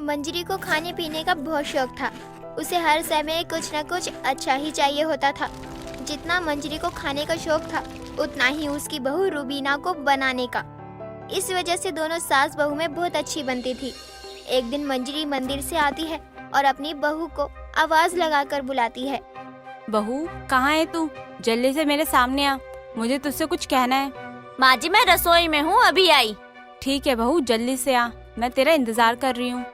मंजरी को खाने पीने का बहुत शौक था। उसे हर समय कुछ न कुछ अच्छा ही चाहिए होता था। जितना मंजरी को खाने का शौक था, उतना ही उसकी बहू रूबीना को बनाने का। इस वजह से दोनों सास बहू में बहुत अच्छी बनती थी। एक दिन मंजरी मंदिर से आती है और अपनी बहू को आवाज लगाकर बुलाती है। बहू, कहाँ है तू? जल्दी से मेरे सामने आ, मुझे तुझसे कुछ कहना है। माँ जी, मैं रसोई में हूँ, अभी आई। ठीक है बहू, जल्दी से आ, मैं तेरा इंतजार कर रही हूँ।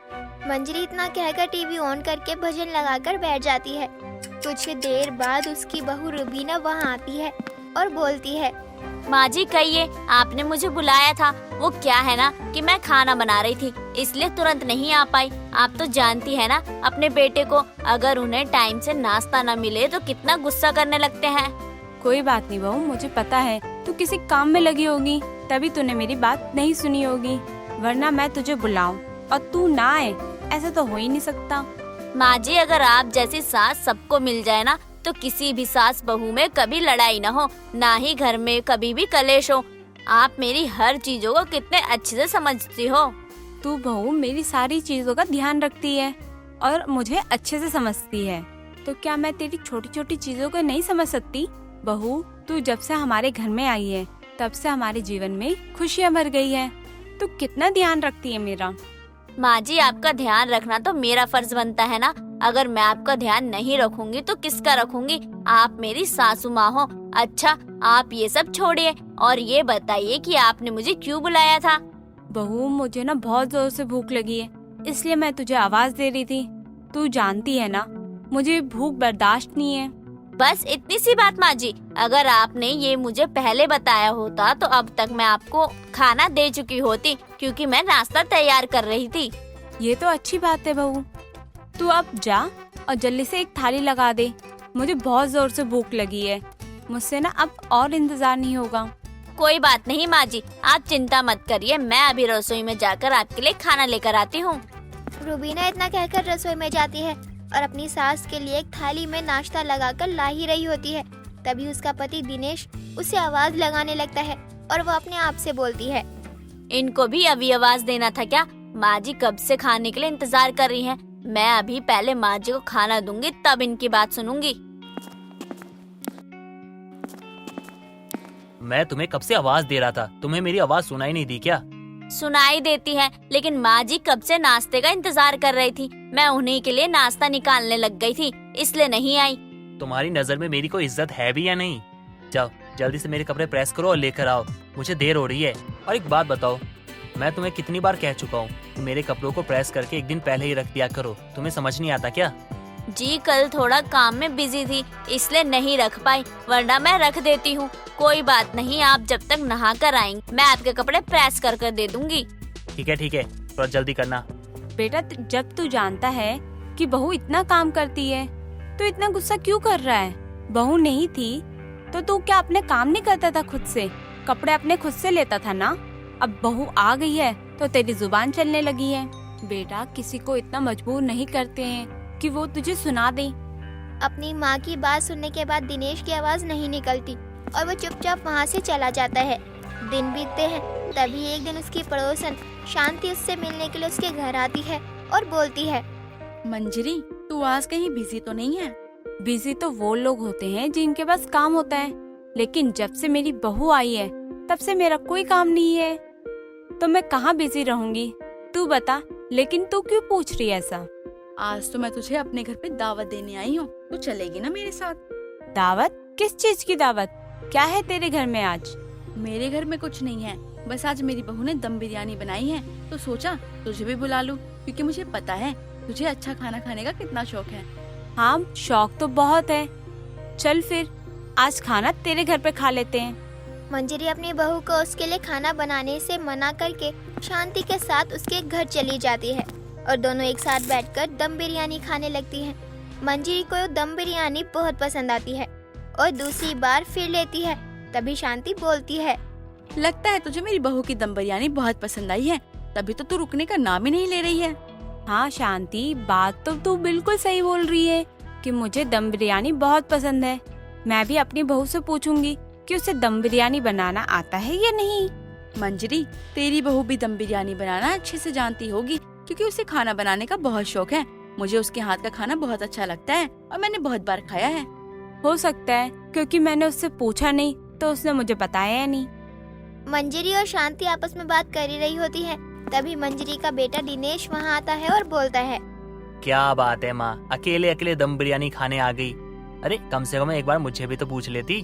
मंजरी इतना कहकर टीवी ऑन करके भजन लगाकर बैठ जाती है। कुछ देर बाद उसकी बहू रूबीना वहाँ आती है और बोलती है, माँ जी कहिए, आपने मुझे बुलाया था। वो क्या है ना कि मैं खाना बना रही थी, इसलिए तुरंत नहीं आ पाई। आप तो जानती है ना अपने बेटे को, अगर उन्हें टाइम से नाश्ता न मिले तो कितना गुस्सा करने लगते हैं। कोई बात नहीं बहू, मुझे पता है तू किसी काम में लगी होगी, तभी तूने मेरी बात नहीं सुनी होगी, वरना मैं तुझे बुलाऊं और तू ना आए, ऐसा तो हो ही नहीं सकता। माँ जी, अगर आप जैसी सास सबको मिल जाए ना तो किसी भी सास बहू में कभी लड़ाई न हो, ना ही घर में कभी भी कलेश हो। आप मेरी हर चीजों को कितने अच्छे से समझती हो। तू बहू मेरी सारी चीजों का ध्यान रखती है और मुझे अच्छे से समझती है, तो क्या मैं तेरी छोटी छोटी चीजों को नहीं समझ सकती? बहू, तू जब से हमारे घर में आई है तब से हमारे जीवन में खुशियाँ भर गई है। तू कितना ध्यान रखती है मेरा। माँ जी, आपका ध्यान रखना तो मेरा फर्ज बनता है ना। अगर मैं आपका ध्यान नहीं रखूंगी तो किसका रखूंगी? आप मेरी सासू माँ हो। अच्छा, आप ये सब छोड़िए और ये बताइए कि आपने मुझे क्यों बुलाया था? बहू, मुझे ना बहुत जोर से भूख लगी है, इसलिए मैं तुझे आवाज दे रही थी। तू जानती है ना, मुझे भूख बर्दाश्त नहीं है। बस इतनी सी बात माँ जी, अगर आपने ये मुझे पहले बताया होता तो अब तक मैं आपको खाना दे चुकी होती, क्योंकि मैं नाश्ता तैयार कर रही थी। ये तो अच्छी बात है बहू, तू अब जा और जल्दी से एक थाली लगा दे, मुझे बहुत जोर से भूख लगी है, मुझसे ना अब और इंतजार नहीं होगा। कोई बात नहीं माँ जी, आप चिंता मत करिए, मैं अभी रसोई में जाकर आपके लिए खाना लेकर आती हूँ। रूबीना इतना कहकर रसोई में जाती है और अपनी सास के लिए एक थाली में नाश्ता लगाकर ला ही रही होती है। तभी उसका पति दिनेश उसे आवाज लगाने लगता है और वो अपने आप से बोलती है, इनको भी अभी आवाज देना था क्या? माँ जी कब से खाने के लिए इंतजार कर रही हैं। मैं अभी पहले माँ जी को खाना दूंगी, तब इनकी बात सुनूंगी। मैं तुम्हें कब से आवाज दे रहा था, तुम्हें मेरी आवाज सुनाई नहीं दी क्या? सुनाई देती है, लेकिन माँ जी कब से नाश्ते का इंतजार कर रही थी। मैं उन्हीं के लिए नाश्ता निकालने लग गई थी, इसलिए नहीं आई। तुम्हारी नजर में मेरी कोई इज्जत है भी या नहीं? जाओ जल्दी से मेरे कपड़े प्रेस करो और लेकर आओ, मुझे देर हो रही है। और एक बात बताओ, मैं तुम्हें कितनी बार कह चुका हूँ कि मेरे कपड़ों को प्रेस करके एक दिन पहले ही रख दिया करो, तुम्हें समझ नहीं आता क्या? जी कल थोड़ा काम में बिजी थी, इसलिए नहीं रख पाई, वरना मैं रख देती हूँ। कोई बात नहीं, आप जब तक नहा कर आएंगे मैं आपके कपड़े प्रेस कर दे दूंगी। ठीक है, थोड़ा जल्दी करना। बेटा, जब तू जानता है कि बहू इतना काम करती है तो इतना गुस्सा क्यों कर रहा है? बहू नहीं थी तो तू क्या अपने काम नहीं करता था खुद से? कपड़े अपने खुद से लेता था ना। अब बहू आ गई है तो तेरी जुबान चलने लगी है। बेटा, किसी को इतना मजबूर नहीं करते हैं कि वो तुझे सुना दे। अपनी माँ की बात सुनने के बाद दिनेश की आवाज नहीं निकलती और वो चुपचाप वहाँ से चला जाता है। दिन बीतते हैं, तभी एक दिन उसकी पड़ोसन शांति उससे मिलने के लिए उसके घर आती है और बोलती है, मंजरी, तू आज कहीं बिजी तो नहीं है? बिजी तो वो लोग होते हैं जिनके पास काम होता है, लेकिन जब से मेरी बहू आई है तब से मेरा कोई काम नहीं है, तो मैं कहाँ बिजी रहूंगी? तू बता, लेकिन तू क्यों पूछ रही है ऐसा? आज तो मैं तुझे अपने घर पे दावत देने आई हूँ, तू चलेगी ना मेरे साथ? दावत? किस चीज की दावत? क्या है तेरे घर में आज? मेरे घर में कुछ नहीं है, बस आज मेरी बहू ने दम बिरयानी बनाई है, तो सोचा तुझे भी बुला लूं, क्योंकि मुझे पता है तुझे अच्छा खाना खाने का कितना शौक है। हाँ, शौक तो बहुत है। चल फिर आज खाना तेरे घर पे खा लेते हैं। मंजरी अपनी बहू को उसके लिए खाना बनाने से मना करके शांति के साथ उसके घर चली जाती है और दोनों एक साथ बैठकर दम बिरयानी खाने लगती हैं। मंजरी को दम बिरयानी बहुत पसंद आती है और दूसरी बार फिर लेती है। तभी शांति बोलती है, लगता है तुझे मेरी बहू की दम बिरयानी बहुत पसंद आई है, तभी तो तू रुकने का नाम ही नहीं ले रही है। हाँ शांति, बात तो तू बिल्कुल सही बोल रही है कि मुझे दम बिरयानी बहुत पसंद है। मैं भी अपनी बहू से पूछूंगी कि उसे दम बिरयानी बनाना आता है या नहीं। मंजरी, तेरी बहू भी दम बिरयानी बनाना अच्छे से जानती होगी, क्योंकि उसे खाना बनाने का बहुत शौक है। मुझे उसके हाथ का खाना बहुत अच्छा लगता है और मैंने बहुत बार खाया है। हो सकता है क्योंकि मैंने उससे पूछा नहीं तो उसने मुझे बताया नहीं। मंजरी और शांति आपस में बात कर ही रही होती है। तभी मंजरी का बेटा दिनेश वहाँ आता है और बोलता है, क्या बात है माँ, अकेले अकेले दम बिरयानी खाने आ गई। अरे कम से कम एक बार मुझे भी तो पूछ लेती।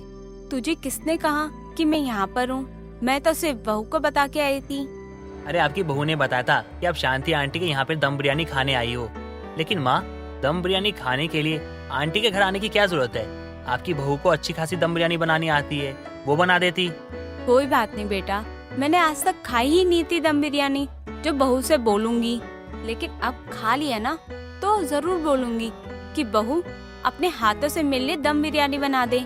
तुझे किसने कहा कि मैं यहाँ पर हूँ? मैं तो सिर्फ बहू को बता के आई थी। अरे आपकी बहू ने बताया था कि आप शांति आंटी के यहाँ पे दम बिरयानी खाने आई हो। लेकिन माँ, दम बिरयानी खाने के लिए आंटी के घर आने की क्या जरूरत है? आपकी बहू को अच्छी खासी दम बिरयानी बनानी आती है, वो बना देती। कोई बात नहीं बेटा, मैंने आज तक खाई ही नहीं थी दम बिरयानी जो बहू से बोलूंगी। लेकिन अब खा लिया ना तो जरूर बोलूंगी कि बहू अपने हाथों से मिलने दम बिरयानी बना दे।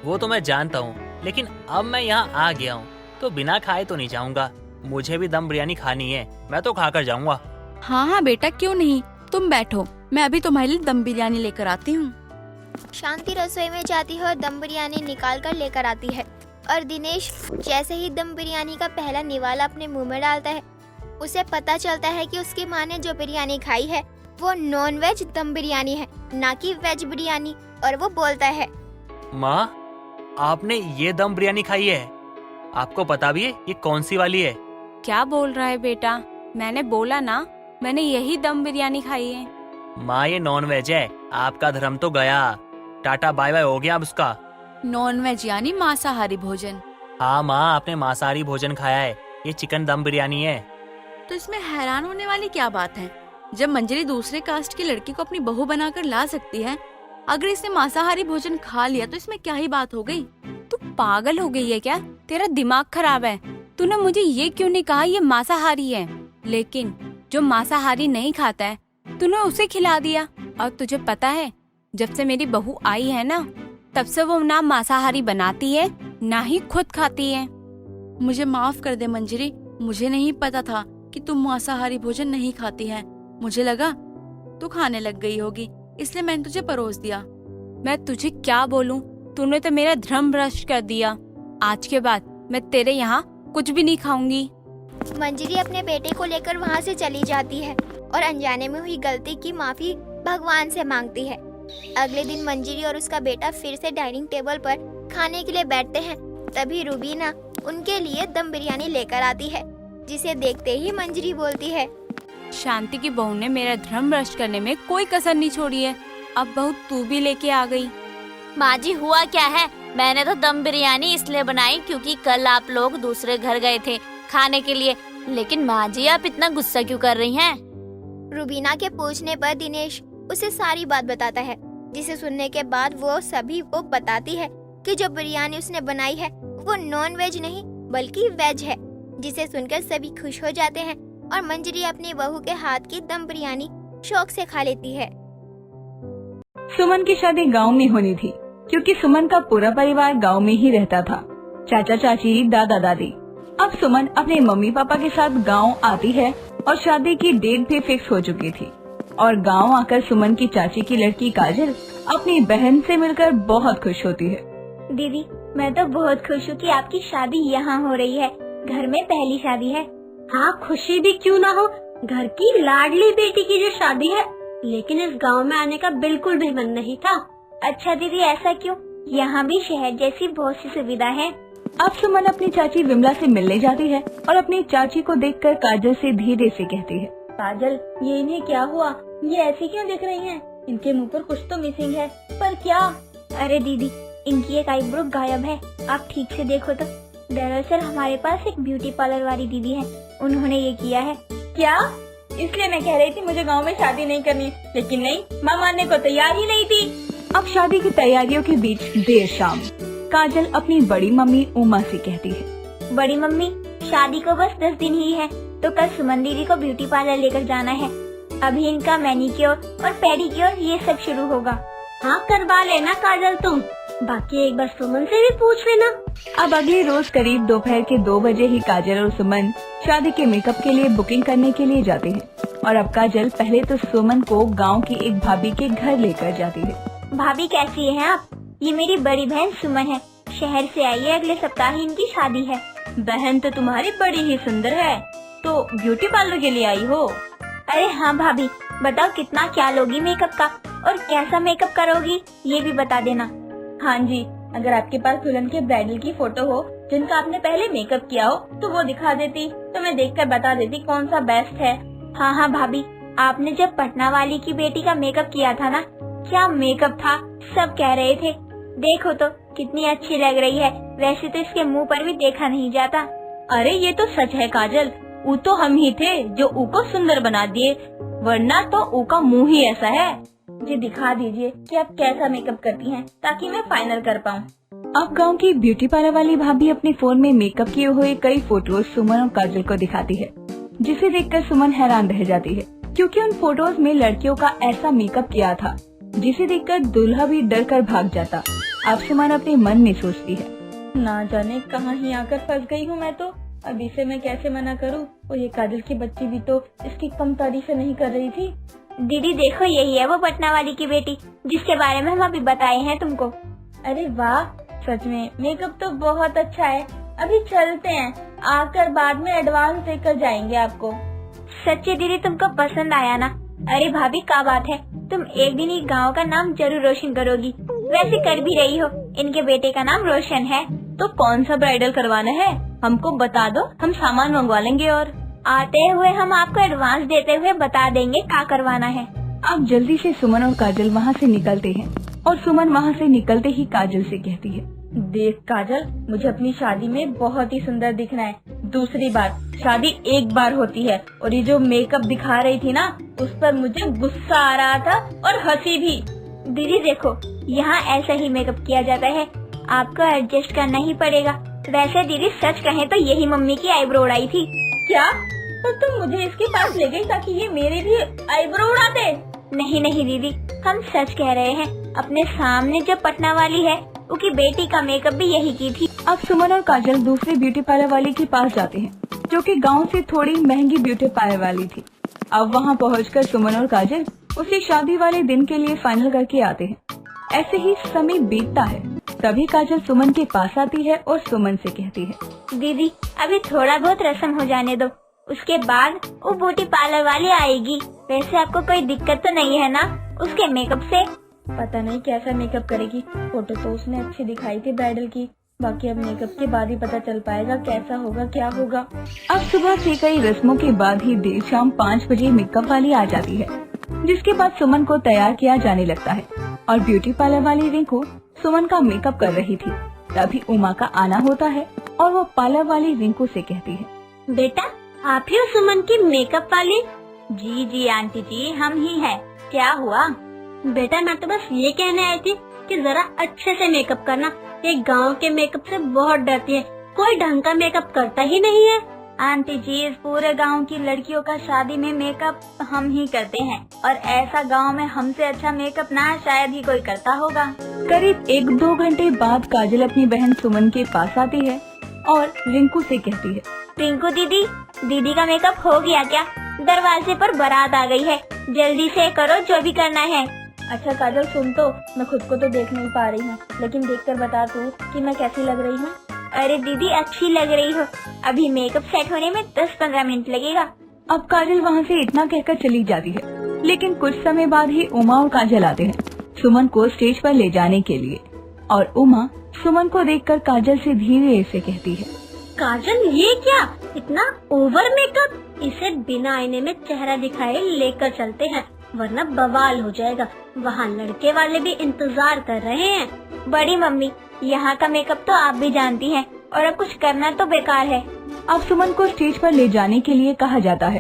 वो तो मैं जानता हूँ, लेकिन अब मैं यहाँ आ गया हूँ तो बिना खाए तो नहीं जाऊँगा। मुझे भी दम बिरयानी खानी है, मैं तो खाकर जाऊँगा। हाँ हाँ बेटा, क्यों नहीं, तुम बैठो, मैं अभी तुम्हारे लिए दम बिरयानी लेकर आती हूँ। शांति रसोई में जाती है और दम बिरयानी निकाल कर लेकर आती है। और दिनेश जैसे ही दम बिरयानी का पहला निवाला अपने मुंह में डालता है, उसे पता चलता है कि उसकी माँ ने जो बिरयानी खाई है वो नॉन वेज दम बिरयानी है, ना कि वेज बिरयानी। और वो बोलता है, माँ, आपने ये दम बिरयानी खाई है? आपको पता भी है ये कौन सी वाली है? क्या बोल रहा है बेटा? मैंने बोला ना, मैंने यही दम बिरयानी खाई है। माँ, ये नॉन वेज है, आपका धर्म तो गया। टाटा बाय बाय हो गया अब उसका। नॉन वेज यानी मांसाहारी भोजन। हाँ माँ, आपने मांसाहारी भोजन खाया है, ये चिकन दम बिरयानी है। तो इसमें हैरान होने वाली क्या बात है? जब मंजरी दूसरे कास्ट की लड़की को अपनी बहू बनाकर ला सकती है, अगर इसने मांसाहारी भोजन खा लिया तो इसमें क्या ही बात हो गई? तू पागल हो गई है क्या? तेरा दिमाग खराब है। तूने मुझे ये क्यों नहीं कहा ये मांसाहारी है? लेकिन जो मांसाहारी नहीं खाता है तूने उसे खिला दिया। और तुझे पता है, जब से मेरी बहू आई है ना, तब से वो ना मांसाहारी बनाती है ना ही खुद खाती है। मुझे माफ कर दे मंजरी, मुझे नहीं पता था कि तुम मांसाहारी भोजन नहीं खाती है। मुझे लगा तू खाने लग गई होगी, इसलिए मैंने तुझे परोस दिया। मैं तुझे क्या बोलूं? तूने तो मेरा धर्म भ्रष्ट कर दिया। आज के बाद मैं तेरे यहाँ कुछ भी नहीं खाऊंगी। मंजरी अपने बेटे को लेकर वहाँ से चली जाती है और अनजाने में हुई गलती की माफी भगवान से मांगती है। अगले दिन मंजरी और उसका बेटा फिर से डाइनिंग टेबल पर खाने के लिए बैठते हैं। तभी रूबीना उनके लिए दम बिरयानी लेकर आती है, जिसे देखते ही मंजरी बोलती है, शांति की बहू ने मेरा धर्म भ्रष्ट करने में कोई कसर नहीं छोड़ी है। अब बहू तू भी लेके आ गई। माँ जी, हुआ क्या है? मैंने तो दम बिरयानी इसलिए बनाई क्योंकि कल आप लोग दूसरे घर गए थे खाने के लिए। लेकिन माँ जी, आप इतना गुस्सा क्यों कर रही हैं? रूबीना के पूछने पर दिनेश उसे सारी बात बताता है, जिसे सुनने के बाद वो सभी को बताती है कि जो बिरयानी उसने बनाई है वो नॉन वेज नहीं बल्कि वेज है, जिसे सुनकर सभी खुश हो जाते हैं और मंजरी अपनी बहू के हाथ की दम बिरयानी शौक से खा लेती है। सुमन की शादी गांव में होनी थी क्योंकि सुमन का पूरा परिवार गांव में ही रहता था, चाचा चाची दादा दादी। अब सुमन अपने मम्मी पापा के साथ गांव आती है और शादी की डेट भी फिक्स हो चुकी थी। और गांव आकर सुमन की चाची की लड़की काजल अपनी बहन से मिलकर बहुत खुश होती है। दीदी, मैं तो बहुत खुश हूँ कि आपकी शादी यहाँ हो रही है। घर में पहली शादी है। हाँ, खुशी भी क्यों ना हो, घर की लाडली बेटी की जो शादी है। लेकिन इस गांव में आने का बिल्कुल भी मन नहीं था। अच्छा दीदी, ऐसा क्यों? यहाँ भी शहर जैसी बहुत सी सुविधा है। अब सुमन अपनी चाची विमला से मिलने जाती है और अपनी चाची को देखकर काजल से धीरे से कहती है, काजल, ये इन्हें क्या हुआ? ये ऐसी क्यों दिख रही हैं? इनके मुंह पर कुछ तो मिसिंग है, पर क्या? अरे दीदी, इनकी एक आईब्रो गायब है, आप ठीक से देखो तो। दरअसल हमारे पास एक ब्यूटी पार्लर वाली दीदी है, उन्होंने ये किया है। क्या? इसलिए मैं कह रही थी मुझे गांव में शादी नहीं करनी, लेकिन नहीं, माँ मानने को तैयार ही नहीं थी। अब शादी की तैयारियों के बीच देर शाम काजल अपनी बड़ी मम्मी उमा से कहती है, बड़ी मम्मी, शादी को बस 10 दिन ही है, तो कल सुमन दीदी को ब्यूटी पार्लर लेकर जाना है। अभी इनका मैनीक्योर और पेडिक्योर ये सब शुरू होगा। हाँ, करवा लेना काजल तुम, बाकी एक बार सुमन से भी पूछ लेना। अब अगले रोज करीब दोपहर के 2 बजे ही काजल और सुमन शादी के मेकअप के लिए बुकिंग करने के लिए जाते हैं। और अब काजल पहले तो सुमन को गांव की एक भाभी के घर लेकर जाती है। भाभी, कैसी हैं आप? ये मेरी बड़ी बहन सुमन है, शहर से आई है, अगले सप्ताह ही इनकी शादी है। बहन तो तुम्हारी बड़ी ही सुंदर है, तो ब्यूटी पार्लर के लिए आई हो? अरे हाँ भाभी, बताओ कितना क्या लोगी मेकअप का और कैसा मेकअप करोगी ये भी बता देना। हाँ जी, अगर आपके पास दुल्हन के ब्राइडल की फोटो हो जिनका आपने पहले मेकअप किया हो तो वो दिखा देती, तो मैं देखकर बता देती कौन सा बेस्ट है। हाँ हाँ भाभी, आपने जब पटना वाली की बेटी का मेकअप किया था ना, क्या मेकअप था, सब कह रहे थे देखो तो कितनी अच्छी लग रही है। वैसे तो इसके मुंह पर भी देखा नहीं जाता। अरे ये तो सच है काजल, ऊ तो हम ही थे जो ऊ को सुंदर बना दिए, वरना तो ऊ का मुंह ही ऐसा है। मुझे दिखा दीजिए कि आप कैसा मेकअप करती हैं ताकि मैं फाइनल कर पाऊँ। अब गांव की ब्यूटी पार्लर वाली भाभी अपने फोन में मेकअप किए हुए कई फोटोज सुमन और काजल को दिखाती है, जिसे देखकर सुमन हैरान रह जाती है, क्योंकि उन फोटोज में लड़कियों का ऐसा मेकअप किया था जिसे देखकर दूल्हा भी डर कर भाग जाता। अब सुमन अपने मन में सोचती है, ना जाने कहाँ ही आकर फंस गई हूँ मैं तो। अब इसे मैं कैसे मना करूँ, और ये काजल की बच्ची भी तो इसकी कम तारीफ नहीं कर रही थी। दीदी देखो, यही है वो पटना वाली की बेटी जिसके बारे में हम अभी बताए हैं तुमको। अरे वाह, सच में मेकअप तो बहुत अच्छा है। अभी चलते हैं, आकर बाद में एडवांस देकर जाएंगे आपको। सच्ची दीदी तुमको पसंद आया ना? अरे भाभी क्या बात है, तुम एक दिन ही गांव का नाम जरूर रोशन करोगी। वैसे कर भी रही हो, इनके बेटे का नाम रोशन है। तो कौन सा ब्राइडल करवाना है हमको बता दो, हम सामान मंगवा लेंगे और आते हुए हम आपको एडवांस देते हुए बता देंगे क्या करवाना है। अब जल्दी से सुमन और काजल वहाँ से निकलते हैं और सुमन वहाँ से निकलते ही काजल से कहती है, देख काजल, मुझे अपनी शादी में बहुत ही सुंदर दिखना है। दूसरी बात, शादी एक बार होती है और ये जो मेकअप दिखा रही थी ना, उस पर मुझे गुस्सा आ रहा था और हंसी भी। दीदी देखो, यहाँ ऐसा ही मेकअप किया जाता है, आपको एडजस्ट करना ही पड़ेगा। वैसे दीदी सच कहें तो यही मम्मी की आईब्रो उड़ाई थी। क्या? तो तुम मुझे इसके पास ले गई ताकि ये मेरे भी आईब्रो उड़ा दे? नहीं नहीं दीदी, हम सच कह रहे हैं। अपने सामने जो पटना वाली है उसकी बेटी का मेकअप भी यही की थी। अब सुमन और काजल दूसरे ब्यूटी पार्लर वाले के पास जाते हैं, जो कि गांव से थोड़ी महंगी ब्यूटी पार्लर वाली थी। अब वहां पहुंचकर सुमन और काजल उसे शादी वाले दिन के लिए फाइनल करके आते हैं। ऐसे ही समय बीतता है, तभी काजल सुमन के पास आती है और सुमन से कहती है, दीदी अभी थोड़ा बहुत रस्म हो जाने दो, उसके बाद वो ब्यूटी पार्लर वाली आएगी। वैसे आपको कोई दिक्कत तो नहीं है ना उसके मेकअप से? पता नहीं कैसा मेकअप करेगी, फोटो तो उसने अच्छी दिखाई थी ब्राइडल की, बाकी अब मेकअप के बाद ही पता चल पाएगा कैसा होगा क्या होगा। अब सुबह से कई रस्मों के बाद ही देर शाम 5 बजे मेकअप वाली आ जाती है, जिसके बाद सुमन को तैयार किया जाने लगता है और ब्यूटी पार्लर वाली रिंकू सुमन का मेकअप कर रही थी। तभी उमा का आना होता है और वो पार्लर वाली रिंकू से कहती है, बेटा आप ही हो सुमन की मेकअप वाली? जी जी आंटी जी, हम ही हैं। क्या हुआ? बेटा मैं तो बस ये कहने आई थी कि जरा अच्छे से मेकअप करना, ये गांव के मेकअप से बहुत डरती है, कोई ढंग का मेकअप करता ही नहीं है। आंटी जी, इस पूरे गांव की लड़कियों का शादी में मेकअप हम ही करते हैं और ऐसा गांव में हमसे अच्छा मेकअप ना शायद ही कोई करता होगा। करीब 1-2 घंटे बाद काजल अपनी बहन सुमन के पास आती है और रिंकू से कहती है, रिंकू दीदी, दीदी का मेकअप हो गया क्या? दरवाजे पर बारात आ गई है, जल्दी से करो जो भी करना है। अच्छा काजल सुन तो, मैं खुद को तो देख नहीं पा रही हूँ, लेकिन देखकर बता तू कि मैं कैसी लग रही हूँ। अरे दीदी अच्छी लग रही हो, अभी मेकअप सेट होने में 10-15 मिनट लगेगा। अब काजल वहाँ से इतना कहकर चली जाती है, लेकिन कुछ समय बाद ही उमा और काजल आते हैं सुमन को स्टेज पर ले जाने के लिए। और उमा सुमन को देखकर काजल से धीरे से कहती है, काजल ये क्या, इतना ओवर मेकअप? इसे बिना आईने में चेहरा दिखाए लेकर चलते हैं, वरना बवाल हो जाएगा। वहाँ लड़के वाले भी इंतजार कर रहे हैं। बड़ी मम्मी, यहाँ का मेकअप तो आप भी जानती हैं और अब कुछ करना तो बेकार है। अब सुमन को स्टेज पर ले जाने के लिए कहा जाता है।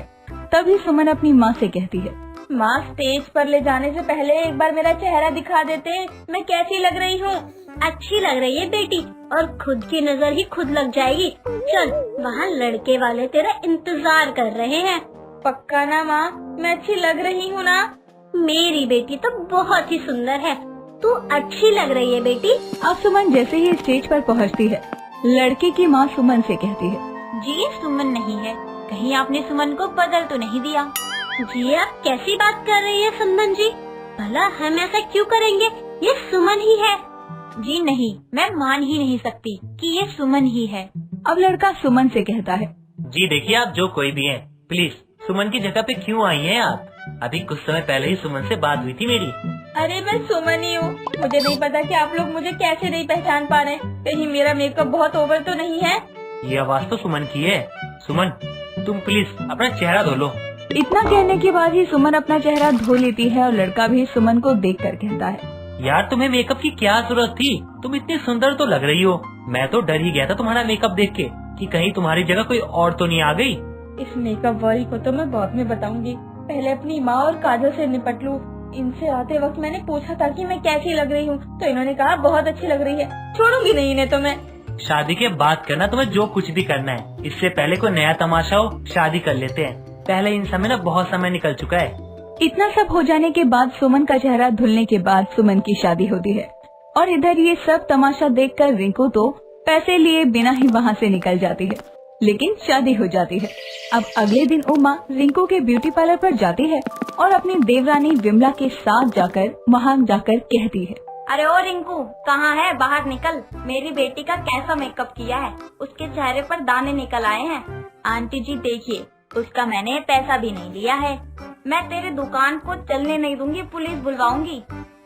तभी सुमन अपनी माँ से कहती है, माँ स्टेज पर ले जाने से पहले एक बार मेरा चेहरा दिखा देते, मैं कैसी लग रही हूँ? अच्छी लग रही है बेटी, और खुद की नजर ही खुद लग जाएगी। चल, वहाँ लड़के वाले तेरा इंतजार कर रहे हैं। पक्का ना माँ, मैं अच्छी लग रही हूँ ना? मेरी बेटी तो बहुत ही सुंदर है, तू अच्छी लग रही है बेटी। अब सुमन जैसे ही स्टेज पर पहुँचती है, लड़के की माँ सुमन से कहती है, जी ये सुमन नहीं है, कहीं आपने सुमन को बदल तो नहीं दिया? जी आप कैसी बात कर रही है सुमन जी, भला हम ऐसा क्यों करेंगे, ये सुमन ही है। जी नहीं, मैं मान ही नहीं सकती कि ये सुमन ही है। अब लड़का सुमन से कहता है, जी देखिए आप जो कोई भी हैं, प्लीज सुमन की जगह पे क्यों आई हैं आप? अभी कुछ समय पहले ही सुमन से बात हुई थी मेरी। अरे मैं सुमन ही हूँ। मुझे नहीं पता कि आप लोग मुझे कैसे नहीं पहचान पा रहे। कहीं मेरा मेकअप बहुत ओवर तो नहीं है? ये आवाज तो सुमन की है। सुमन, तुम प्लीज अपना चेहरा धो लो। इतना कहने के बाद ही सुमन अपना चेहरा धो लेती है और लड़का भी सुमन को देखकर कहता है, यार तुम्हें मेकअप की क्या जरूरत थी? तुम इतनी सुंदर तो लग रही हो। मैं तो डर ही गया था तुम्हारा मेकअप देख के कि कहीं तुम्हारी जगह कोई और तो नहीं आ गई। इस मेकअप वाली को तो मैं बाद में बताऊंगी। पहले अपनी माँ और काजल से निपट लूं। इनसे आते वक्त मैंने पूछा था कि मैं कैसी लग रही हूँ, तो इन्होंने कहा बहुत अच्छी लग रही है। छोड़ूंगी नहीं इन्हें तो मैं। शादी के बाद करना तुम्हें जो कुछ भी करना है। इससे पहले कोई नया तमाशा हो, शादी कर लेते हैं। पहले इन समय ना बहुत समय निकल चुका है। इतना सब हो जाने के बाद सुमन का चेहरा धुलने के बाद सुमन की शादी होती है और इधर ये सब तमाशा देखकर रिंकू तो पैसे लिए बिना ही वहाँ से निकल जाती है, लेकिन शादी हो जाती है। अब अगले दिन उमा रिंकू के ब्यूटी पार्लर पर जाती है और अपनी देवरानी विमला के साथ जाकर वहाँ जाकर कहती है, अरे ओ रिंकू, कहाँ है? बाहर निकल। मेरी बेटी का कैसा मेकअप किया है, उसके चेहरे पर दाने निकल आए हैं। आंटी जी देखिए, उसका मैंने पैसा भी नहीं लिया है। मैं तेरे दुकान को चलने नहीं दूंगी, पुलिस बुलवाऊंगी।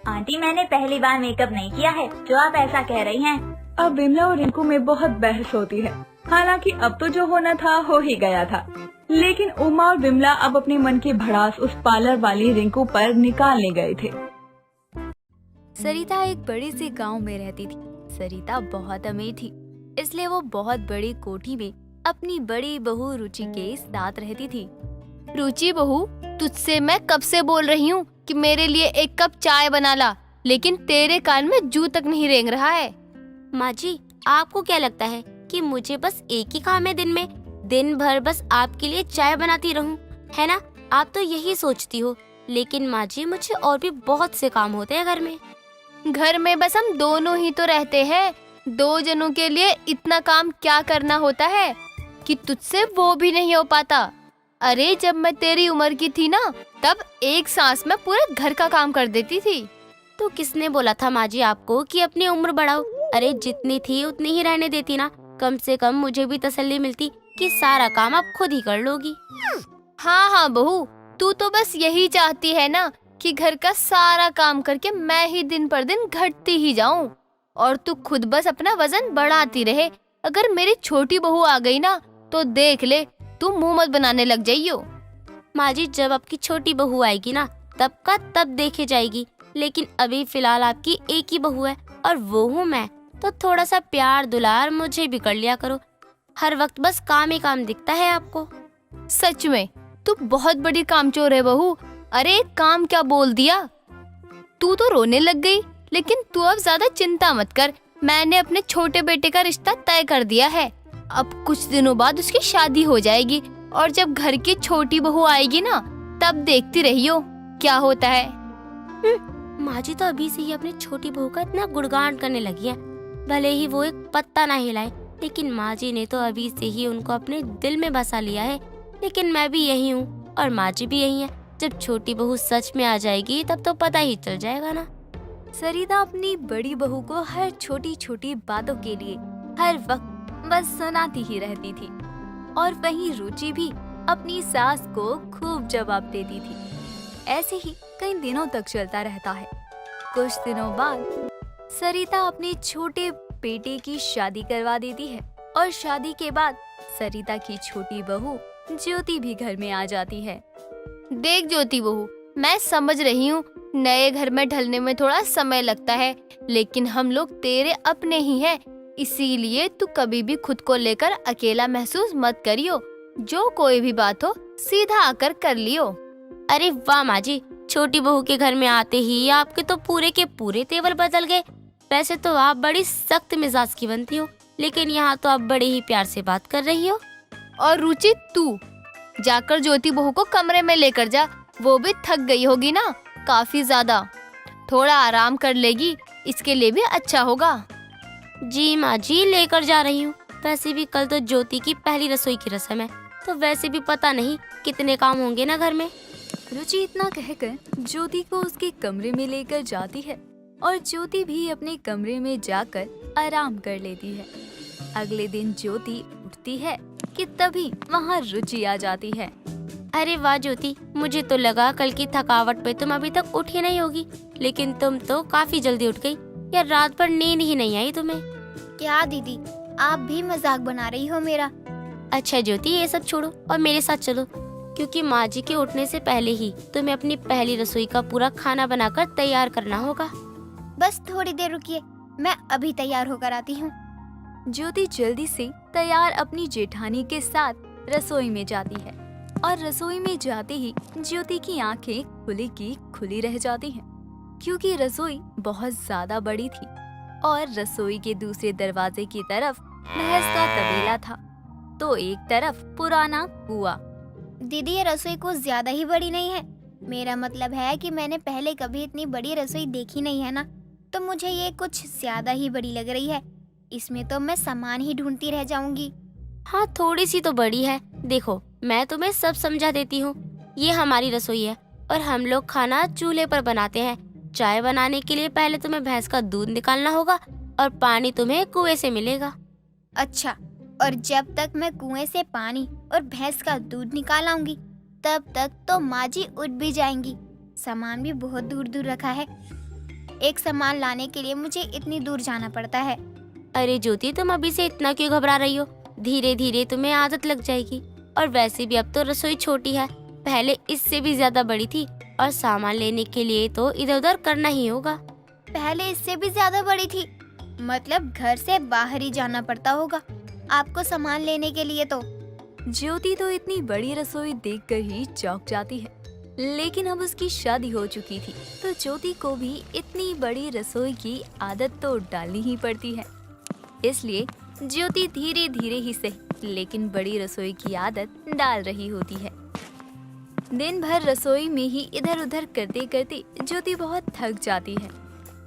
आंटी मैंने पहली बार मेकअप नहीं किया है जो आप ऐसा कह रही हैं। अब विमला और रिंकू में बहुत बहस होती है। हालांकि अब तो जो होना था हो ही गया था, लेकिन उमा और विमला अब अपने मन की भड़ास उस पार्लर वाली रिंकू पर निकालने गए थे। सरिता एक बड़े से गांव में रहती थी। सरिता बहुत अमीर थी, इसलिए वो बहुत बड़ी कोठी में अपनी बड़ी बहू रुचि के साथ रहती थी। रुचि बहू, तुझसे मैं कब से बोल रही हूँ कि मेरे लिए एक कप चाय बना ला, लेकिन तेरे कान में जू तक नहीं रेंग रहा है। माँ जी, आपको क्या लगता है कि मुझे बस एक ही काम है दिन भर बस आपके लिए चाय बनाती रहूं, है ना? आप तो यही सोचती हो, लेकिन माँ जी मुझे और भी बहुत से काम होते हैं घर में। घर में बस हम दोनों ही तो रहते हैं। 2 जनों के लिए इतना काम क्या करना होता है कि तुझसे वो भी नहीं हो पाता। अरे जब मैं तेरी उम्र की थी ना, तब एक सांस में पूरे घर का काम कर देती थी। तो किसने बोला था माँ जी आपको कि अपनी उम्र बढ़ाओ? अरे जितनी थी उतनी ही रहने देती ना। कम से कम मुझे भी तसल्ली मिलती कि सारा काम आप खुद ही कर लोगी। हाँ बहू, तू तो बस यही चाहती है ना कि घर का सारा काम करके मैं ही दिन पर दिन घटती ही जाऊं और तू खुद बस अपना वजन बढ़ाती रहे। अगर मेरी छोटी बहू आ गई ना तो देख ले, तू मुंह मत बनाने लग जाइयो। माँ जी, जब आपकी छोटी बहू आएगी ना तब का तब देखे जाएगी, लेकिन अभी फिलहाल आपकी एक ही बहू है और वो हूँ मैं। तो थोड़ा सा प्यार दुलार मुझे भी कर लिया करो। हर वक्त बस काम ही काम दिखता है आपको। सच में तू बहुत बड़ी कामचोर है बहू। अरे काम क्या बोल दिया? तू तो रोने लग गई, लेकिन तू अब ज्यादा चिंता मत कर। मैंने अपने छोटे बेटे का रिश्ता तय कर दिया है। अब कुछ दिनों बाद उसकी शादी हो जाएगी और जब घर की छोटी बहू आएगी ना, तब देखती रहियो क्या होता है। माँ जी तो अभी से ही अपनी छोटी बहू का इतना गुणगान करने लगी है। भले ही वो एक पत्ता ना हिलाए, लेकिन माँ जी ने तो अभी से ही उनको अपने दिल में बसा लिया है। लेकिन मैं भी यही हूँ और माँ जी भी यही है। जब छोटी बहू सच में आ जाएगी तब तो पता ही चल जाएगा ना। सरिता अपनी बड़ी बहू को हर छोटी छोटी बातों के लिए हर वक्त बस सुनाती ही रहती थी और वहीं रुचि भी अपनी सास को खूब जवाब देती थी। ऐसे ही कई दिनों तक चलता रहता है। कुछ दिनों बाद सरिता अपने छोटे बेटे की शादी करवा देती है और शादी के बाद सरिता की छोटी बहू ज्योति भी घर में आ जाती है। देख ज्योति बहू, मैं समझ रही हूँ नए घर में ढलने में थोड़ा समय लगता है, लेकिन हम लोग तेरे अपने ही हैं, इसीलिए तू कभी भी खुद को लेकर अकेला महसूस मत करियो। जो कोई भी बात हो सीधा आकर कर लियो। अरे वाह माँ जी, छोटी बहू के घर में आते ही आपके तो पूरे के पूरे तेवर बदल गए। वैसे तो आप बड़ी सख्त मिजाज की बनती हो, लेकिन यहाँ तो आप बड़े ही प्यार से बात कर रही हो। और रुचि, तू जाकर ज्योति बहू को कमरे में लेकर जा। वो भी थक गई होगी ना काफी ज्यादा, थोड़ा आराम कर लेगी, इसके लिए भी अच्छा होगा। जी माँ जी, लेकर जा रही हूँ। वैसे भी कल तो ज्योति की पहली रसोई की रस्म है, तो वैसे भी पता नहीं कितने काम होंगे ना घर में। रुचि इतना कहकर ज्योति को उसके कमरे में लेकर जाती है और ज्योति भी अपने कमरे में जाकर आराम कर लेती है। अगले दिन ज्योति उठती है कि तभी वहाँ रुचि आ जाती है। अरे वाह ज्योति, मुझे तो लगा कल की थकावट पे तुम अभी तक उठी नहीं होगी, लेकिन तुम तो काफी जल्दी उठ गई। यार रात भर नींद ही नहीं आई तुम्हें? क्या दीदी, आप भी मजाक बना रही हो मेरा? अच्छा ज्योति, ये सब छोड़ो और मेरे साथ चलो, क्योंकि माँ जी के उठने से पहले ही तुम्हें अपनी पहली रसोई का पूरा खाना बनाकर तैयार करना होगा। बस थोड़ी देर रुकिए, मैं अभी तैयार होकर आती हूँ। ज्योति जल्दी से तैयार अपनी जेठानी के साथ रसोई में जाती है और रसोई में जाते ही ज्योति की आंखें खुली की खुली रह जाती हैं, क्योंकि रसोई बहुत ज्यादा बड़ी थी और रसोई के दूसरे दरवाजे की तरफ भैंस का तबेला था, तो एक तरफ पुराना कुआं। दीदी, ये रसोई कुछ ज्यादा ही बड़ी नहीं है? मेरा मतलब है कि मैंने पहले कभी इतनी बड़ी रसोई देखी नहीं है ना, तो मुझे ये कुछ ज्यादा ही बड़ी लग रही है। इसमें तो मैं सामान ही ढूंढती रह जाऊंगी। हाँ थोड़ी सी तो बड़ी है। देखो मैं तुम्हें सब समझा देती हूँ। ये हमारी रसोई है और हम लोग खाना चूल्हे पर बनाते हैं। चाय बनाने के लिए पहले तुम्हें भैंस का दूध निकालना होगा और पानी तुम्हें कुएं से मिलेगा। अच्छा, और जब तक मैं कुएं से पानी और भैंस का दूध निकाल आऊंगी तब तक तो माँ जी उठ भी जाएंगी। सामान भी बहुत दूर दूर रखा है, एक सामान लाने के लिए मुझे इतनी दूर जाना पड़ता है। अरे ज्योति, तुम अभी से इतना क्यों घबरा रही हो? धीरे धीरे तुम्हें आदत लग जाएगी। और वैसे भी अब तो रसोई छोटी है, पहले इससे भी ज्यादा बड़ी थी और सामान लेने के लिए तो इधर उधर करना ही होगा। पहले इससे भी ज्यादा बड़ी थी? मतलब घर से बाहर ही जाना पड़ता होगा आपको सामान लेने के लिए तो। ज्योति तो इतनी बड़ी रसोई देखकर ही चौंक जाती है, लेकिन अब उसकी शादी हो चुकी थी तो ज्योति को भी इतनी बड़ी रसोई की आदत तो डालनी ही पड़ती है। इसलिए ज्योति धीरे धीरे ही सही लेकिन बड़ी रसोई की आदत डाल रही होती है। दिन भर रसोई में ही इधर उधर करते करते ज्योति बहुत थक जाती है।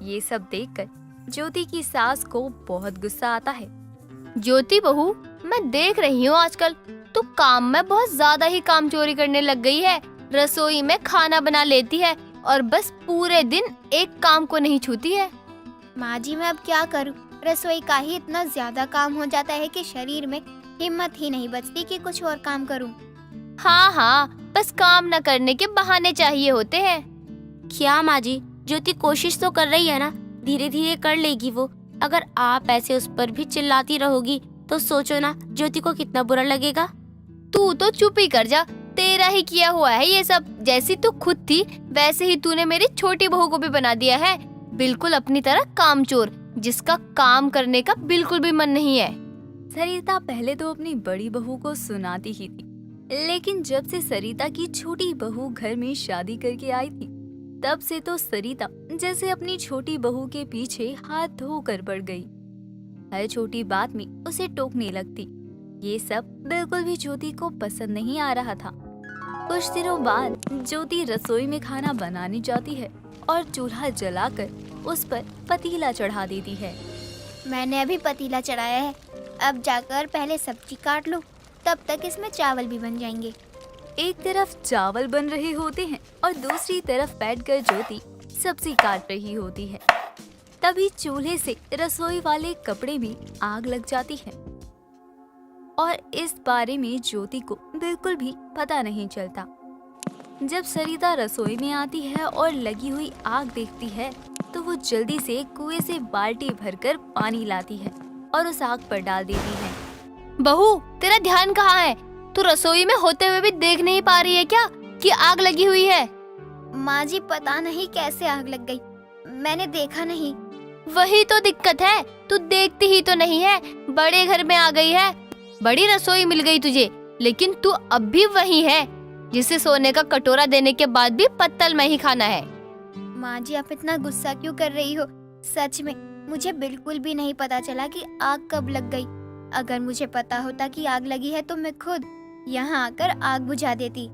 ये सब देखकर ज्योति की सास को बहुत गुस्सा आता है। ज्योति बहू, मैं देख रही हूँ आजकल तू काम में बहुत ज्यादा ही काम चोरी करने लग गई है। रसोई में खाना बना लेती है और बस पूरे दिन एक काम को नहीं छूती है। माँ जी, मैं अब क्या करूँ? रसोई का ही इतना ज्यादा काम हो जाता है कि शरीर में हिम्मत ही नहीं बचती कि कुछ और काम करूँ। हाँ हाँ, बस काम न करने के बहाने चाहिए होते हैं। क्या माँ जी, ज्योति कोशिश तो कर रही है ना, धीरे धीरे कर लेगी वो। अगर आप ऐसे उस पर भी चिल्लाती रहोगी तो सोचो ना ज्योति को कितना बुरा लगेगा। तू तो चुप ही कर जा, तेरा ही किया हुआ है ये सब। जैसी तू खुद थी वैसे ही तूने मेरी छोटी बहू को भी बना दिया है, बिल्कुल अपनी तरह कामचोर, जिसका काम करने का बिल्कुल भी मन नहीं है। सरिता पहले तो अपनी बड़ी बहू को सुनाती ही थी, लेकिन जब से सरिता की छोटी बहू घर में शादी करके आई थी तब से तो सरिता जैसे अपनी छोटी बहू के पीछे हाथ धोकर पड़ गई। हर छोटी बात में उसे टोकने लगती। ये सब बिल्कुल भी ज्योति को पसंद नहीं आ रहा था। कुछ दिनों बाद ज्योति रसोई में खाना बनाने जाती है और चूल्हा जलाकर उस पर पतीला चढ़ा देती है। मैंने अभी पतीला चढ़ाया है, अब जाकर पहले सब्जी काट लूं, तब तक इसमें चावल भी बन जाएंगे। एक तरफ चावल बन रहे होते हैं और दूसरी तरफ बैठकर ज्योति सब्जी काट रही होती है। तभी चूल्हे से रसोई वाले कपड़े में आग लग जाती है और इस बारे में ज्योति को बिल्कुल भी पता नहीं चलता। जब सरिता रसोई में आती है और लगी हुई आग देखती है तो वो जल्दी से कुएं से बाल्टी भरकर पानी लाती है और उस आग पर डाल देती है। बहू, तेरा ध्यान कहाँ है? तू रसोई में होते हुए भी देख नहीं पा रही है क्या कि आग लगी हुई है? माँ जी, पता नहीं कैसे आग लग गई, मैंने देखा नहीं। वही तो दिक्कत है, तू देखती ही तो नहीं है। बड़े घर में आ गई है, बड़ी रसोई मिल गई तुझे, लेकिन तू अब भी वही है जिसे सोने का कटोरा देने के बाद भी पत्तल में ही खाना है। माँ जी, आप इतना गुस्सा क्यों कर रही हो? सच में मुझे बिल्कुल भी नहीं पता चला कि आग कब लग गई। अगर मुझे पता होता कि आग लगी है तो मैं खुद यहाँ आकर आग बुझा देती।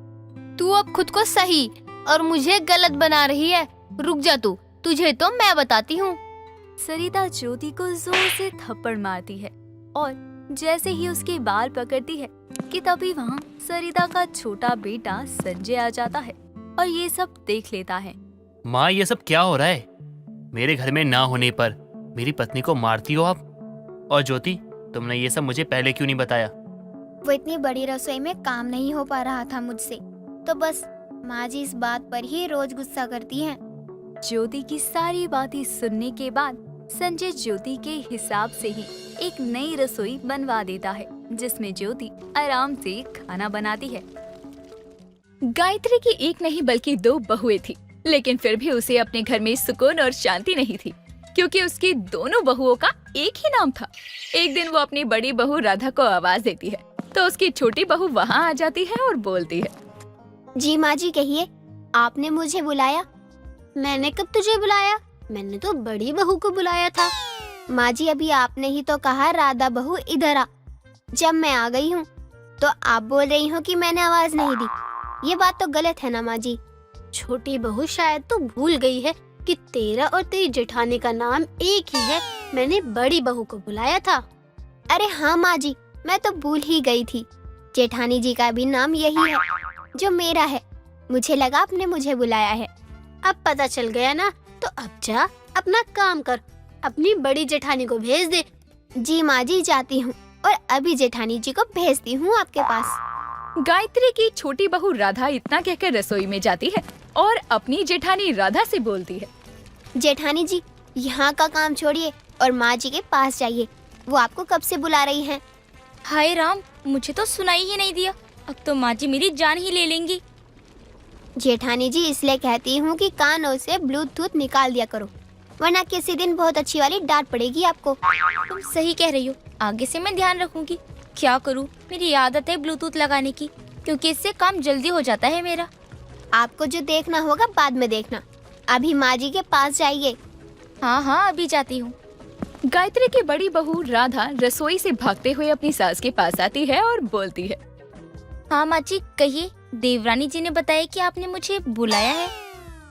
तू अब खुद को सही और मुझे गलत बना रही है। रुक जा तू, तुझे तो मैं बताती हूँ। सरिता ज्योति को जोर से थप्पड़ मारती है और जैसे ही उसके बाल पकड़ती है कि तभी वहाँ सरिता का छोटा बेटा संजय आ जाता है और ये सब देख लेता है। माँ, ये सब क्या हो रहा है? मेरे घर में ना होने पर मेरी पत्नी को मारती हो आप? और ज्योति, तुमने ये सब मुझे पहले क्यों नहीं बताया? वो इतनी बड़ी रसोई में काम नहीं हो पा रहा था मुझसे, तो बस माँ जी इस बात पर ही रोज गुस्सा करती हैं। ज्योति की सारी बातें सुनने के बाद संजय ज्योति के हिसाब से ही एक नई रसोई बनवा देता है, जिसमें ज्योति आराम से खाना बनाती है। गायत्री की एक नहीं बल्कि 2 बहुएं थी, लेकिन फिर भी उसे अपने घर में सुकून और शांति नहीं थी, क्योंकि उसकी दोनों बहुओं का एक ही नाम था। एक दिन वो अपनी बड़ी बहू राधा को आवाज देती है, तो उसकी छोटी बहू वहाँ आ जाती है और बोलती है, जी माँ जी कहिए, आपने मुझे बुलाया? मैंने कब तुझे बुलाया? मैंने तो बड़ी बहू को बुलाया था। माँ जी अभी आपने ही तो कहा राधा बहू इधर आ। जब मैं आ गई हूँ तो आप बोल रही हो कि मैंने आवाज नहीं दी। ये बात तो गलत है ना माँ जी। छोटी बहू शायद तो भूल गई है कि तेरा और तेरी जेठानी का नाम एक ही है। मैंने बड़ी बहू को बुलाया था। अरे हाँ माँ जी, मैं तो भूल ही गई थी। जेठानी जी का भी नाम यही है जो मेरा है। मुझे लगा आपने मुझे बुलाया है। अब पता चल गया ना, तो अब जा अपना काम कर, अपनी बड़ी जेठानी को भेज दे। जी माँ जी जाती हूँ और अभी जेठानी जी को भेजती हूँ आपके पास। गायत्री की छोटी बहू राधा इतना कहकर रसोई में जाती है और अपनी जेठानी राधा से बोलती है, जेठानी जी यहाँ का काम छोड़िए और माँ जी के पास जाइए। वो आपको कब से बुला रही हैं। हाय राम, मुझे तो सुनाई ही नहीं दिया। अब तो माँ जी मेरी जान ही ले लेंगी। जेठानी जी इसलिए कहती हूँ कि कानों से ब्लूटूथ निकाल दिया करो, वरना किसी दिन बहुत अच्छी वाली डांट पड़ेगी आपको। तुम सही कह रही हो, आगे से मैं ध्यान रखूंगी। क्या करूँ, मेरी आदत है ब्लूटूथ लगाने की, क्योंकि इससे काम जल्दी हो जाता है मेरा। आपको जो देखना होगा बाद में देखना, अभी माँ जी के पास जाइए। हाँ हाँ अभी जाती हूँ। गायत्री की बड़ी बहू राधा रसोई से भागते हुए अपनी सास के पास आती है और बोलती है, हाँ माँ जी कहिए, देवरानी जी ने बताया कि आपने मुझे बुलाया है।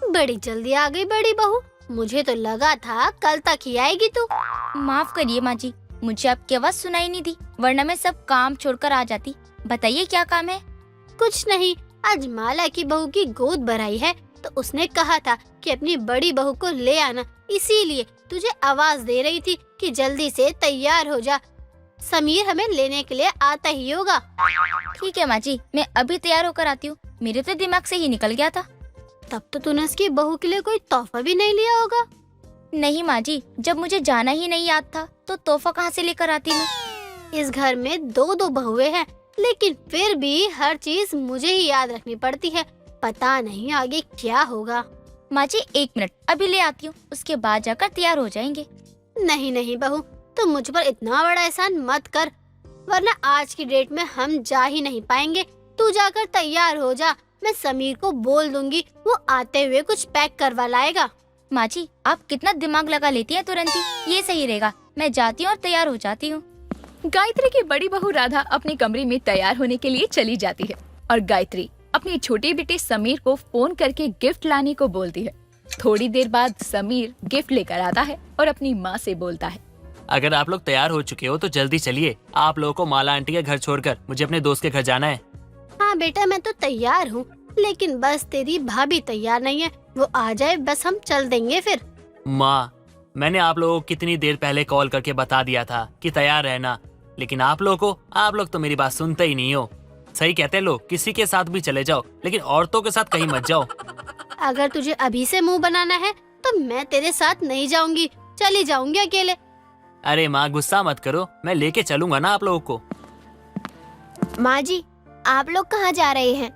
बड़ी जल्दी आ गई बड़ी बहू, मुझे तो लगा था कल तक ही आएगी तू। माफ करिए माँ जी, मुझे आपकी आवाज सुनाई नहीं दी, वरना मैं सब काम छोड़कर आ जाती। बताइए क्या काम है। कुछ नहीं, आज माला की बहू की गोद भराई है, तो उसने कहा था कि अपनी बड़ी बहू को ले आना, इसीलिए तुझे आवाज दे रही थी कि जल्दी से तैयार हो जा। समीर हमें लेने के लिए आता ही होगा। ठीक है माँ जी, मैं अभी तैयार होकर आती हूँ। मेरे तो दिमाग से ही निकल गया था। तब तो तूने उसकी बहू के लिए कोई तोहफा भी नहीं लिया होगा। नहीं माँ जी, जब मुझे जाना ही नहीं याद था तो तोहफा कहाँ से लेकर आती मैं। इस घर में 2 बहुएं हैं, लेकिन फिर भी हर चीज मुझे ही याद रखनी पड़ती है। पता नहीं आगे क्या होगा। माँ जी 1 मिनट, अभी ले आती हूँ, उसके बाद जाकर तैयार हो जाएंगे। नहीं नहीं बहू, तुम मुझ पर इतना बड़ा एहसान मत कर, वरना आज की डेट में हम जा ही नहीं पाएंगे। तू जाकर तैयार हो जा, मैं समीर को बोल दूंगी, वो आते हुए कुछ पैक करवा लाएगा। माँ जी आप कितना दिमाग लगा लेती हैं तुरंत ही, ये सही रहेगा। मैं जाती हूँ और तैयार हो जाती हूँ। गायत्री की बड़ी बहू राधा अपने कमरे में तैयार होने के लिए चली जाती है और गायत्री अपने छोटे बेटे समीर को फोन करके गिफ्ट लाने को बोलती है। थोड़ी देर बाद समीर गिफ्ट लेकर आता है और अपनी माँ से बोलता है, अगर आप लोग तैयार हो चुके हो तो जल्दी चलिए। आप लोगों को माला आंटी के घर छोड़कर मुझे अपने दोस्त के घर जाना है। हाँ बेटा मैं तो तैयार हूँ, लेकिन बस तेरी भाभी तैयार नहीं है। वो आ जाए बस हम चल देंगे फिर। माँ, मैंने आप लोगों को कितनी देर पहले कॉल करके बता दिया था कि तैयार रहना, लेकिन आप लोग तो मेरी बात सुनते ही नहीं हो। सही कहते लोग, किसी के साथ भी चले जाओ, लेकिन औरतों के साथ कहीं मत जाओ। अगर तुझे अभी से मुंह बनाना है तो मैं तेरे साथ नहीं जाऊंगी, चली जाऊंगी अकेले। अरे माँ गुस्सा मत करो, मैं लेके चलूंगा ना आप लोगों को। माँ जी आप लोग कहाँ जा रहे हैं?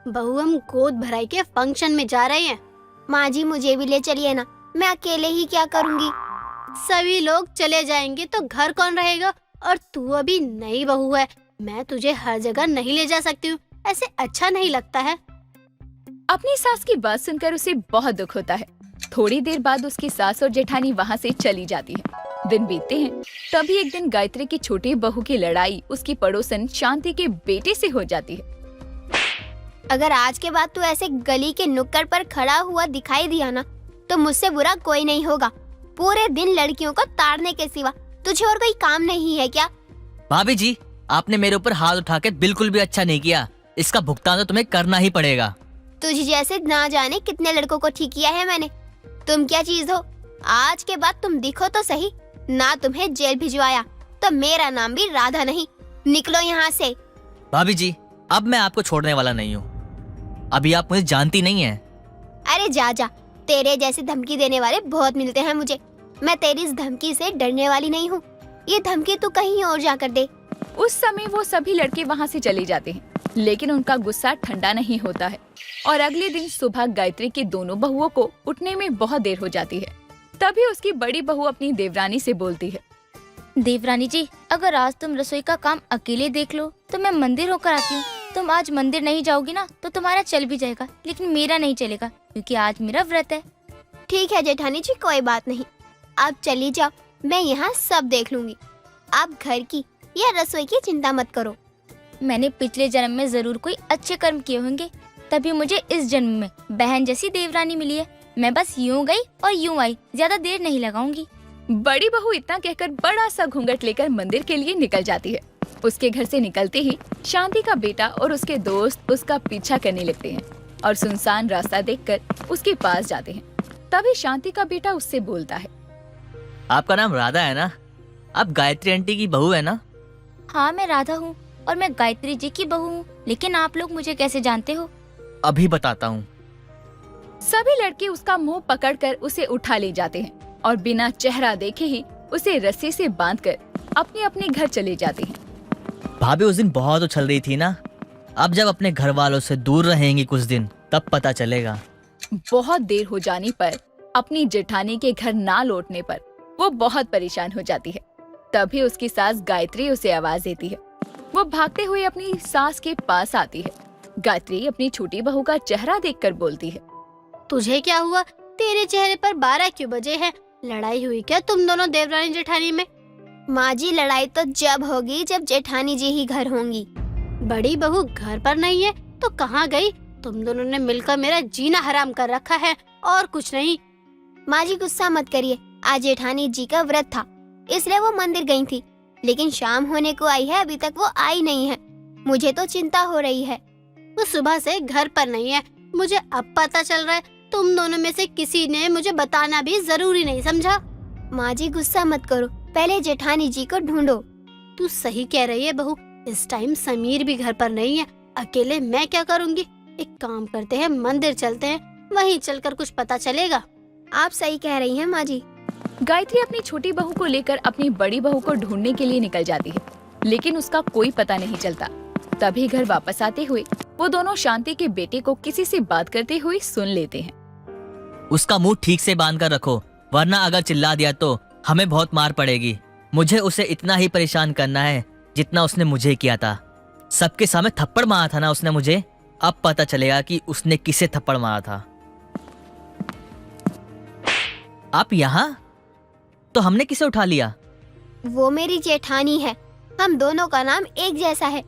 बहू हम गोद भराई के फंक्शन में जा रहे हैं। माँ जी मुझे भी ले चलिए ना, मैं अकेले ही क्या करूँगी। सभी लोग चले जाएंगे तो घर कौन रहेगा? और तू अभी नई बहू है, मैं तुझे हर जगह नहीं ले जा सकती हूँ, ऐसे अच्छा नहीं लगता है। अपनी सास की बात सुनकर उसे बहुत दुख होता है। थोड़ी देर बाद उसकी सास और जेठानी वहाँ से चली जाती है। दिन बीतते हैं, तभी एक दिन गायत्री की छोटी बहू की लड़ाई उसकी पड़ोसन शांति के बेटे से हो जाती है। अगर आज के बाद तू ऐसे गली के नुक्कड़ पर खड़ा हुआ दिखाई दिया ना, तो मुझसे बुरा कोई नहीं होगा। पूरे दिन लड़कियों को ताड़ने के सिवा तुझे और कोई काम नहीं है क्या? भाभी जी, आपने मेरे ऊपर हाथ उठा के बिल्कुल भी अच्छा नहीं किया। इसका भुगतान तो तुम्हें करना ही पड़ेगा। तुझे जैसे ना जाने कितने लड़कों को ठीक किया है मैंने। तुम क्या चीज हो? आज के बाद तुम दिखो तो सही, ना तुम्हें जेल भिजवाया तो मेरा नाम भी राधा नहीं। निकलो यहाँ से। भाभी जी, अब मैं आपको छोड़ने वाला नहीं हूँ। अभी आप मुझे जानती नहीं है। अरे जा जा, तेरे जैसे धमकी देने वाले बहुत मिलते हैं मुझे। मैं तेरी इस धमकी से डरने वाली नहीं हूँ। ये धमकी तू कहीं और जाकर दे। उस समय वो सभी लड़के वहाँ से चले जाते हैं, लेकिन उनका गुस्सा ठंडा नहीं होता है और अगले दिन सुबह गायत्री की दोनों बहुओं को उठने में बहुत देर हो जाती है। तभी उसकी बड़ी बहू अपनी देवरानी से बोलती है, देवरानी जी, अगर आज तुम रसोई का काम अकेले देख लो तो मैं मंदिर होकर आती हूँ। तुम आज मंदिर नहीं जाओगी ना तो तुम्हारा चल भी जाएगा, लेकिन मेरा नहीं चलेगा क्योंकि आज मेरा व्रत है। ठीक है जेठानी जी, कोई बात नहीं, आप चली जाओ, मैं यहाँ सब देख लूंगी। आप घर की या रसोई की चिंता मत करो। मैंने पिछले जन्म में जरूर कोई अच्छे कर्म किए होंगे, तभी मुझे इस जन्म में बहन जैसी देवरानी मिली है। मैं बस यूं गई और यूं आई, ज्यादा देर नहीं लगाऊंगी। बड़ी बहू इतना कहकर बड़ा सा घूंघट लेकर मंदिर के लिए निकल जाती है। उसके घर से निकलते ही शांति का बेटा और उसके दोस्त उसका पीछा करने लगते हैं और सुनसान रास्ता देखकर उसके पास जाते हैं। तभी शांति का बेटा उससे बोलता है, आपका नाम राधा है ना? आप गायत्री आंटी की बहू है ना? हाँ, मैं राधा हूँ और मैं गायत्री जी की बहू हूँ, लेकिन आप लोग मुझे कैसे जानते हो? अभी बताता हूँ। सभी लड़के उसका मुंह पकड़कर उसे उठा ले जाते हैं और बिना चेहरा देखे ही उसे रस्सी से बांधकर अपने अपने घर चले जाते हैं। भाभी उस दिन बहुत उछल रही थी ना, अब जब अपने घर वालों से दूर रहेंगी कुछ दिन तब पता चलेगा। बहुत देर हो जाने पर, अपनी जेठानी के घर ना लौटने पर वो बहुत परेशान हो जाती है। तभी उसकी सास गायत्री उसे आवाज देती है। वो भागते हुए अपनी सास के पास आती है। गायत्री अपनी छोटी बहू का चेहरा देखकर बोलती है, तुझे क्या हुआ? तेरे चेहरे पर 12 क्यों बजे हैं? लड़ाई हुई क्या तुम दोनों देवरानी जेठानी में? माँ जी, लड़ाई तो जब होगी जब जेठानी जी ही घर होंगी। बड़ी बहू घर पर नहीं है तो कहाँ गई? तुम दोनों ने मिलकर मेरा जीना हराम कर रखा है और कुछ नहीं। माँ जी गुस्सा मत करिए, आज जेठानी जी का व्रत था इसलिए वो मंदिर गई थी, लेकिन शाम होने को आई है, अभी तक वो आई नहीं है। मुझे तो चिंता हो रही है। वो सुबह से घर पर नहीं है, मुझे अब पता चल रहा है। तुम दोनों में से किसी ने मुझे बताना भी जरूरी नहीं समझा। माँ जी गुस्सा मत करो, पहले जेठानी जी को ढूंढो। तू सही कह रही है बहू, इस टाइम समीर भी घर पर नहीं है, अकेले मैं क्या करूँगी। एक काम करते हैं, मंदिर चलते हैं, वहीं चलकर कुछ पता चलेगा। आप सही कह रही हैं माँ जी। गायत्री अपनी छोटी बहू को लेकर अपनी बड़ी बहू को ढूंढने के लिए निकल जाती है, लेकिन उसका कोई पता नहीं चलता। तभी घर वापस आते हुए वो दोनों शांति के बेटे को किसी से बात करते हुए सुन लेते हैं। उसका मुंह ठीक से बांध कर रखो, वरना अगर चिल्ला दिया तो हमें बहुत मार पड़ेगी। मुझे उसे इतना ही परेशान करना है जितना उसने मुझे किया था। सबके सामने थप्पड़ मारा था ना उसने मुझे, अब पता चलेगा कि उसने किसे थप्पड़ मारा था। आप यहाँ? तो हमने किसे उठा लिया? वो मेरी जेठानी है, हम दोनों का नाम एक जैसा है,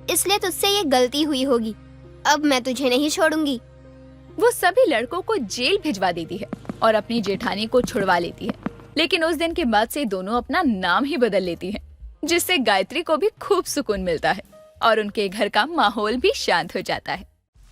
इसलिए तुझसे ये गलती हुई होगी। अब मैं तुझे नहीं छोड़ूंगी। वो सभी लड़कों को जेल भिजवा देती है और अपनी जेठानी को छुड़वा लेती है, लेकिन उस दिन के बाद से दोनों अपना नाम ही बदल लेती हैं, जिससे गायत्री को भी खूब सुकून मिलता है और उनके घर का माहौल भी शांत हो जाता है।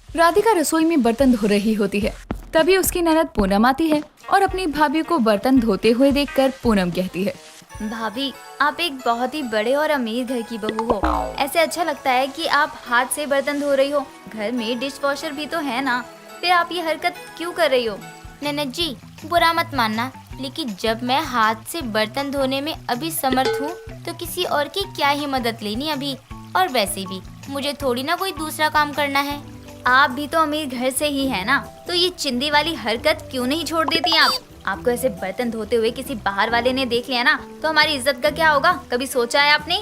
राधिका रसोई में बर्तन धो रही होती है। तभी उसकी ननद पूनम आती है और अपनी भाभी को बर्तन धोते हुए देखकर पूनम कहती है, भाभी, आप एक बहुत ही बड़े और अमीर घर की बहू हो। ऐसे अच्छा लगता है कि आप हाथ से बर्तन धो रही हो। घर में डिश वॉशर भी तो है ना, फिर आप ये हरकत क्यों कर रही हो? ननद जी, बुरा मत मानना, लेकिन जब मैं हाथ से बर्तन धोने में अभी समर्थ हूँ तो किसी और की क्या ही मदद लेनी अभी। और वैसे भी मुझे थोड़ी ना कोई दूसरा काम करना है। आप भी तो अमीर घर से ही है ना, तो ये चिंदी वाली हरकत क्यों नहीं छोड़ देती आप? आपको ऐसे बर्तन धोते हुए किसी बाहर वाले ने देख लिया ना तो हमारी इज्जत का क्या होगा? कभी सोचा है आपने?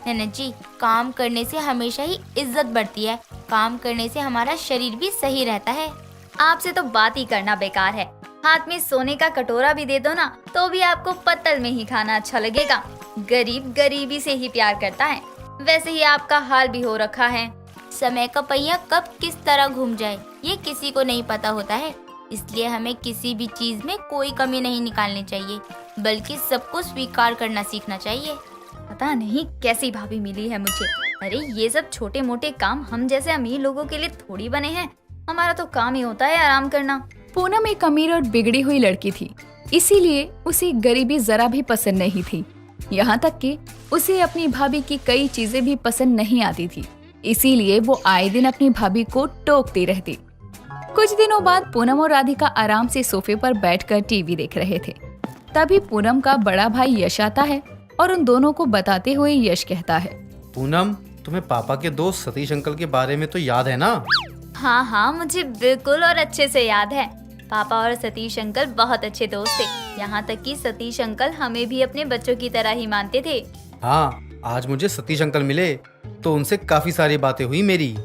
ननद जी, काम करने से हमेशा ही इज्जत बढ़ती है। काम करने से हमारा शरीर भी सही रहता है। आपसे तो बात ही करना बेकार है। हाथ में सोने का कटोरा भी दे दो ना तो भी आपको पत्तल में ही खाना अच्छा लगेगा। गरीब गरीबी से ही प्यार करता है। वैसे ही आपका हाल भी हो रखा है। समय का पहिया कब किस तरह घूम जाए ये किसी को नहीं पता होता है, इसलिए हमें किसी भी चीज में कोई कमी नहीं निकालनी चाहिए, बल्कि सबको स्वीकार करना सीखना चाहिए। पता नहीं कैसी भाभी मिली है मुझे। अरे ये सब छोटे मोटे काम हम जैसे अमीर लोगों के लिए थोड़ी बने हैं। हमारा तो काम ही होता है आराम करना। पूनम एक अमीर और बिगड़ी हुई लड़की थी, इसीलिए उसे गरीबी जरा भी पसंद नहीं थी। यहाँ तक कि उसे अपनी भाभी की कई चीजें भी पसंद नहीं आती थी, इसीलिए वो आए दिन अपनी भाभी को टोकती रहती। कुछ दिनों बाद पूनम और राधिका आराम से सोफे पर बैठकर टीवी देख रहे थे। तभी पूनम का बड़ा भाई यश आता है और उन दोनों को बताते हुए यश कहता है, पूनम, तुम्हें पापा के दोस्त सतीश अंकल के बारे में तो याद है ना? हाँ हाँ, मुझे बिल्कुल और अच्छे से याद है। पापा और सतीश अंकल बहुत अच्छे दोस्त थे। यहाँ तक कि सतीश अंकल हमें भी अपने बच्चों की तरह ही मानते थे। हाँ, आज मुझे सतीश अंकल मिले तो उनसे काफी सारी बातें हुई मेरी।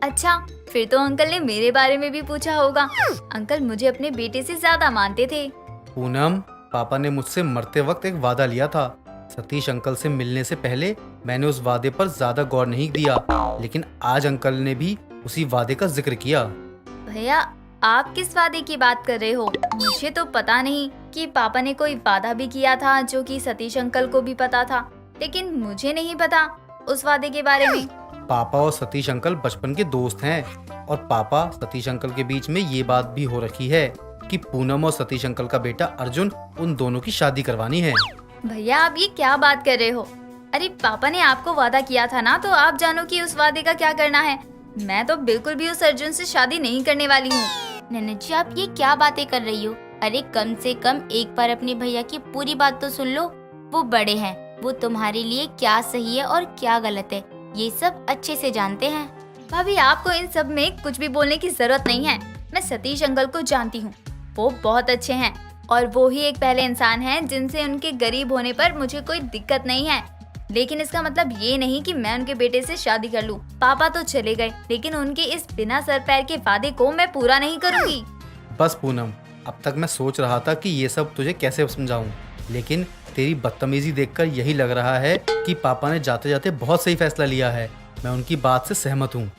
अच्छा, फिर तो अंकल ने मेरे बारे में भी पूछा होगा। अंकल मुझे अपने बेटे से ज्यादा मानते थे। पूनम, पापा ने मुझसे मरते वक्त एक वादा लिया था। सतीश अंकल से मिलने से पहले मैंने उस वादे पर ज्यादा गौर नहीं दिया, लेकिन आज अंकल ने भी उसी वादे का जिक्र किया। भैया, आप किस वादे की बात कर रहे हो? मुझे तो पता नहीं कि पापा ने कोई वादा भी किया था जो कि सतीश अंकल को भी पता था, लेकिन मुझे नहीं पता उस वादे के बारे में। पापा और सतीश अंकल बचपन के दोस्त हैं और पापा सतीश अंकल के बीच में ये बात भी हो रखी है कि पूनम और सतीश अंकल का बेटा अर्जुन, उन दोनों की शादी करवानी है। भैया, आप ये क्या बात कर रहे हो? अरे पापा ने आपको वादा किया था ना, तो आप जानो कि उस वादे का क्या करना है। मैं तो बिल्कुल भी उस अर्जुन से शादी नहीं करने वाली हूँ। नन्ना जी, आप ये क्या बातें कर रही हो? अरे कम से कम एक बार अपने भैया की पूरी बात तो सुन लो। वो बड़े हैं, वो तुम्हारे लिए क्या सही है और क्या गलत है ये सब अच्छे से जानते हैं। भाभी, आपको इन सब में कुछ भी बोलने की जरूरत नहीं है। मैं सतीश अंकल को जानती हूँ, वो बहुत अच्छे हैं और वो ही एक पहले इंसान हैं जिनसे उनके गरीब होने पर मुझे कोई दिक्कत नहीं है। लेकिन इसका मतलब ये नहीं कि मैं उनके बेटे से शादी कर लूं। पापा तो चले गए, लेकिन उनके इस बिना सर पैर के वादे को मैं पूरा नहीं करूंगी। बस पूनम, अब तक मैं सोच रहा था कि ये सब तुझे कैसे समझाऊं, लेकिन तेरी बदतमीजी देखकर यही लग रहा है कि पापा ने जाते जाते बहुत सही फैसला लिया है। मैं उनकी बात से सहमत हूँ।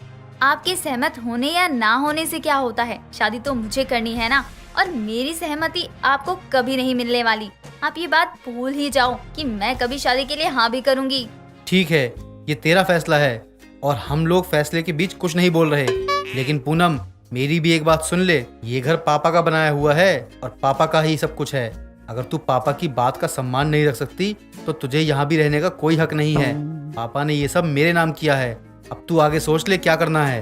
आपके सहमत होने या ना होने से क्या होता है? शादी तो मुझे करनी है ना, और मेरी सहमति आपको कभी नहीं मिलने वाली। आप ये बात भूल ही जाओ कि मैं कभी शादी के लिए हाँ भी करूँगी। ठीक है, ये तेरा फैसला है और हम लोग फैसले के बीच कुछ नहीं बोल रहे। लेकिन पूनम, मेरी भी एक बात सुन ले। ये घर पापा का बनाया हुआ है और पापा का ही सब कुछ है। अगर तू पापा की बात का सम्मान नहीं रख सकती तो तुझे यहाँ भी रहने का कोई हक नहीं है। पापा ने ये सब मेरे नाम किया है। अब तू आगे सोच ले क्या करना है।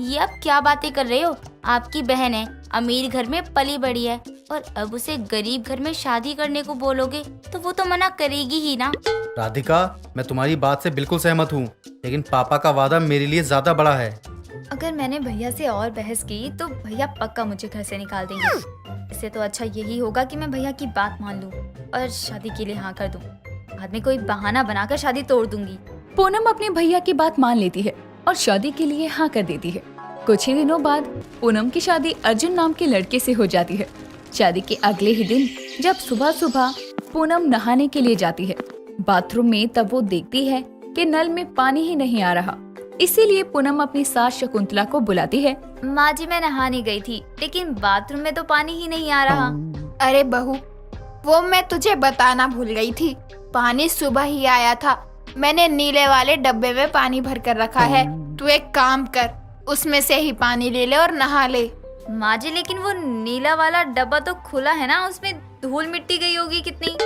ये आप क्या बातें कर रहे हो? आपकी बहन है, अमीर घर में पली बड़ी है, और अब उसे गरीब घर में शादी करने को बोलोगे तो वो तो मना करेगी ही ना। राधिका, मैं तुम्हारी बात से बिल्कुल सहमत हूँ, लेकिन पापा का वादा मेरे लिए ज्यादा बड़ा है। अगर मैंने भैया से और बहस की तो भैया पक्का मुझे घर से निकाल देंगे। इससे तो अच्छा यही होगा कि मैं भैया की बात मान लूं और शादी के लिए हाँ कर दूं। बाद में कोई बहाना बनाकर शादी तोड़ दूंगी। पूनम अपने भैया की बात मान लेती है और शादी के लिए हाँ कर देती है। कुछ ही दिनों बाद पूनम की शादी अर्जुन नाम के लड़के से हो जाती है। शादी के अगले ही दिन जब सुबह सुबह पूनम नहाने के लिए जाती है बाथरूम में, तब वो देखती है कि नल में पानी ही नहीं आ रहा। इसीलिए पूनम अपनी सास शकुंतला को बुलाती है। माँ जी, मैं नहाने गई थी, लेकिन बाथरूम में तो पानी ही नहीं आ रहा। अरे बहू, वो मैं तुझे बताना भूल गई थी। पानी सुबह ही आया था। मैंने नीले वाले डब्बे में पानी भर कर रखा है। तू एक काम कर, उसमें से ही पानी ले ले और नहा ले। माँ जी, लेकिन वो नीला वाला डब्बा तो खुला है ना, उसमें धूल मिट्टी गई होगी कितनी।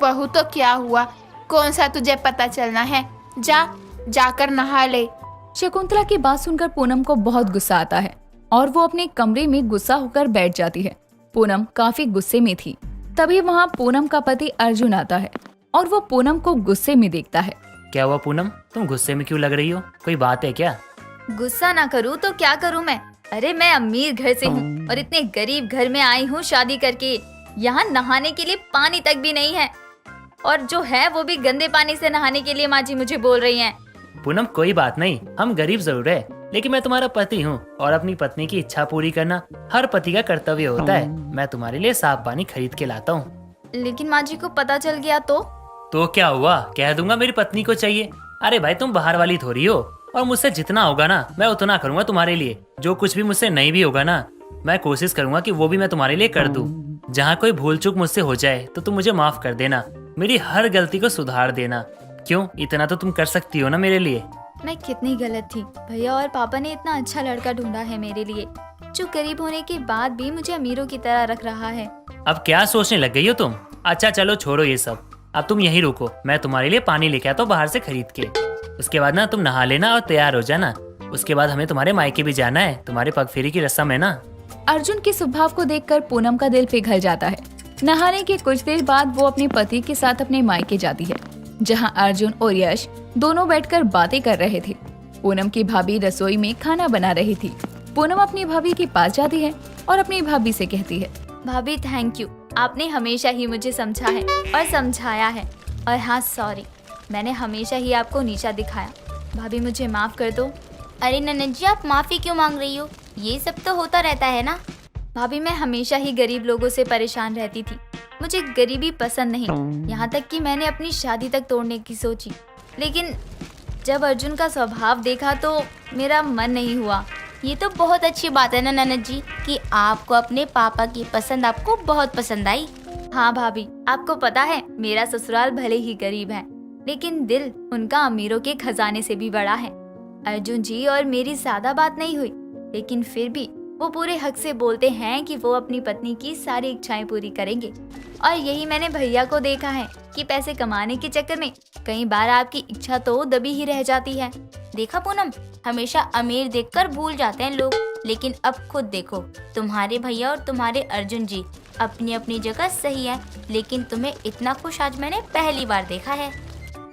बहू तो क्या हुआ, कौन सा तुझे पता चलना है? जाकर नहा ले। शकुंतला की बात सुनकर पूनम को बहुत गुस्सा आता है और वो अपने कमरे में गुस्सा होकर बैठ जाती है। पूनम काफी गुस्से में थी। तभी वहाँ पूनम का पति अर्जुन आता है और वो पूनम को गुस्से में देखता है। क्या हुआ पूनम, तुम गुस्से में क्यों लग रही हो? कोई बात है क्या? गुस्सा ना करूँ तो क्या करूँ मैं? अरे मैं अमीर घर से हूँ और इतने गरीब घर में आई हूँ शादी करके। यहाँ नहाने के लिए पानी तक भी नहीं है, और जो है वो भी गंदे पानी से नहाने के लिए माँ जी मुझे बोल रही हैं। पूनम, कोई बात नहीं, हम गरीब जरूर है, लेकिन मैं तुम्हारा पति हूँ और अपनी पत्नी की इच्छा पूरी करना हर पति का कर्तव्य होता है। मैं तुम्हारे लिए साफ पानी खरीद के लाता हूँ। लेकिन माँ जी को पता चल गया तो क्या हुआ? कह दूंगा मेरी पत्नी को चाहिए। अरे भाई, तुम बाहर वाली थोड़ी हो, और मुझसे जितना होगा ना मैं उतना करूंगा तुम्हारे लिए। जो कुछ भी मुझसे नहीं भी होगा ना, मैं कोशिश करूंगा कि वो भी मैं तुम्हारे लिए कर दूं। जहाँ कोई भूल चूक मुझसे हो जाए तो तुम मुझे माफ कर देना, मेरी हर गलती को सुधार देना। क्यों, इतना तो तुम कर सकती हो ना मेरे लिए। मैं कितनी गलत थी। भैया और पापा ने इतना अच्छा लड़का ढूंढा है मेरे लिए, जो गरीब होने के बाद भी मुझे अमीरों की तरह रख रहा है। अब क्या सोचने लग गई हो तुम? अच्छा चलो छोड़ो ये सब, अब तुम यहीं रुको, मैं तुम्हारे लिए पानी लेके आता हूँ बाहर से खरीद के। उसके बाद ना तुम नहा लेना और तैयार हो जाना। उसके बाद हमें तुम्हारे मायके भी जाना है, तुम्हारे पगफेरी की रस्म है ना। अर्जुन के स्वभाव को देखकर पूनम का दिल पिघल जाता है। नहाने के कुछ देर बाद वो अपने पति के साथ अपने मायके जाती है, जहां अर्जुन और यश दोनों बैठकर बातें कर रहे थे। पूनम की भाभी रसोई में खाना बना रही थी। पूनम अपनी भाभी के पास जाती है और अपनी भाभी से कहती है, भाभी थैंक यू, आपने हमेशा ही मुझे समझा है और समझाया है। और हाँ सॉरी, मैंने हमेशा ही आपको नीचा दिखाया। भाभी मुझे माफ कर दो। अरे ननद जी, आप माफी क्यों मांग रही हो? ये सब तो होता रहता है ना। भाभी मैं हमेशा ही गरीब लोगों से परेशान रहती थी। मुझे गरीबी पसंद नहीं, यहाँ तक कि मैंने अपनी शादी तक तोड़ने की सोची। लेकिन जब अर्जुन का स्वभाव देखा तो मेरा मन नहीं हुआ। ये तो बहुत अच्छी बात है ना ननद जी कि आपको अपने पापा की पसंद आपको बहुत पसंद आई। हाँ भाभी, आपको पता है मेरा ससुराल भले ही गरीब है, लेकिन दिल उनका अमीरों के खजाने से भी बड़ा है। अर्जुन जी और मेरी ज्यादा बात नहीं हुई, लेकिन फिर भी वो पूरे हक से बोलते हैं कि वो अपनी पत्नी की सारी इच्छाएं पूरी करेंगे। और यही मैंने भैया को देखा है कि पैसे कमाने के चक्कर में कई बार आपकी इच्छा तो दबी ही रह जाती है। देखा पूनम, हमेशा अमीर देखकर भूल जाते हैं लोग, लेकिन अब खुद देखो, तुम्हारे भैया और तुम्हारे अर्जुन जी अपनी अपनी जगह सही है, लेकिन तुम्हें इतना खुश आज मैंने पहली बार देखा है।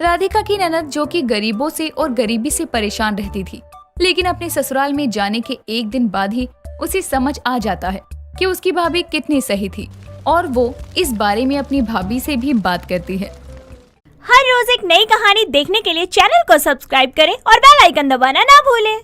राधिका की ननद जो कि गरीबों से और गरीबी से परेशान रहती थी, लेकिन अपने ससुराल में जाने के एक दिन बाद ही उसे समझ आ जाता है कि उसकी भाभी कितनी सही थी, और वो इस बारे में अपनी भाभी से भी बात करती है। हर रोज एक नई कहानी देखने के लिए चैनल को सब्सक्राइब करें और बेल आइकन दबाना ना भूलें।